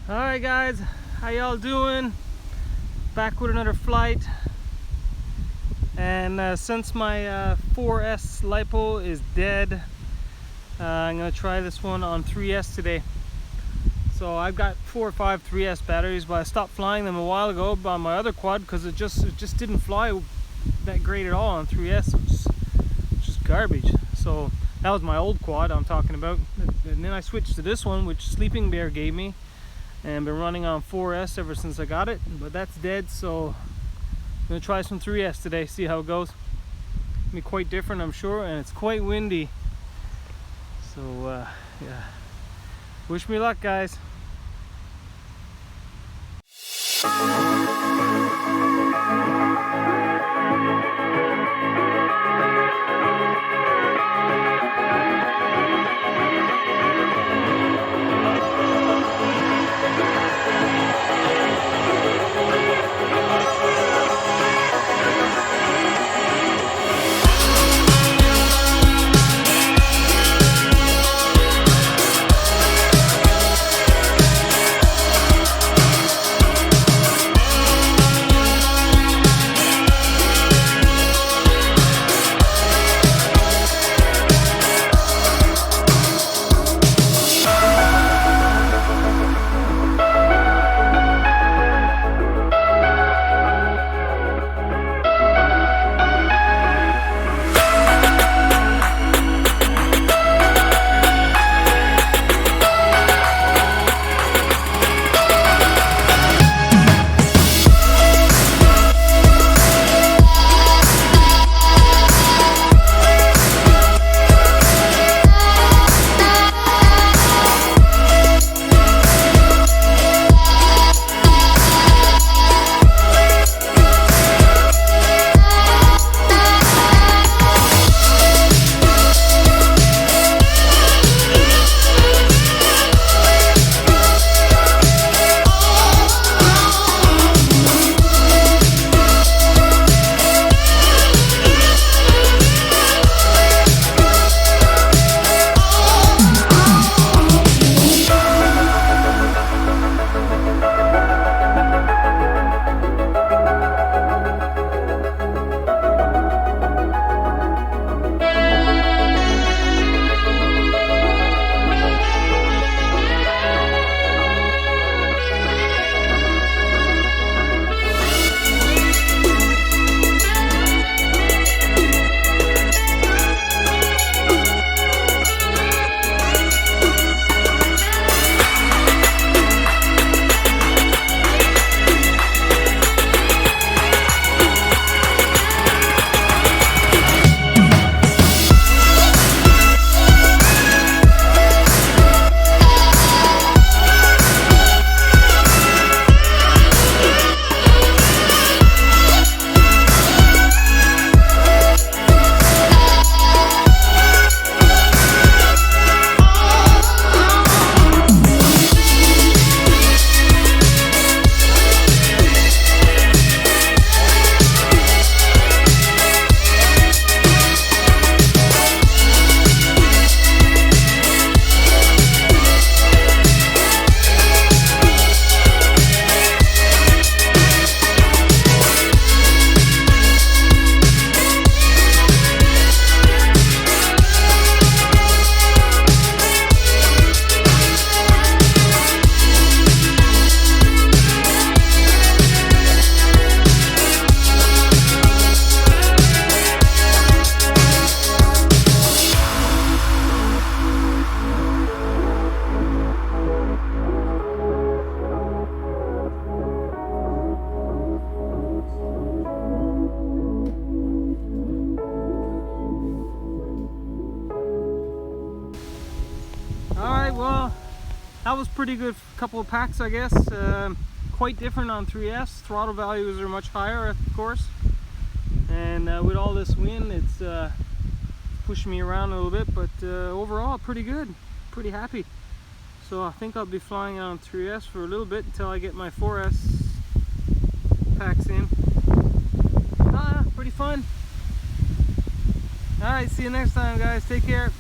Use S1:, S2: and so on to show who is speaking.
S1: Alright guys, how y'all doing? Back with another flight. And since my 4S lipo is dead, I'm gonna try this one on 3S today. So I've got 4 or 5 3S batteries, but I stopped flying them a while ago on my other quad because it just didn't fly that great at all on 3S. It was just garbage. So that was my old quad I'm talking about. And then I switched to this one, which Sleeping Bear gave me, and been running on 4S ever since I got it, but that's dead. So I'm gonna try some 3S today, see how it goes. It'll be quite different, I'm sure, and it's quite windy. So yeah, wish me luck, guys. Well, that was pretty good couple of packs, I guess. Quite different on 3S. Throttle values are much higher, of course. And with all this wind, it's pushing me around a little bit, but overall, pretty good. Pretty happy. So I think I'll be flying on 3S for a little bit until I get my 4S packs in. Pretty fun. Alright, see you next time, guys. Take care.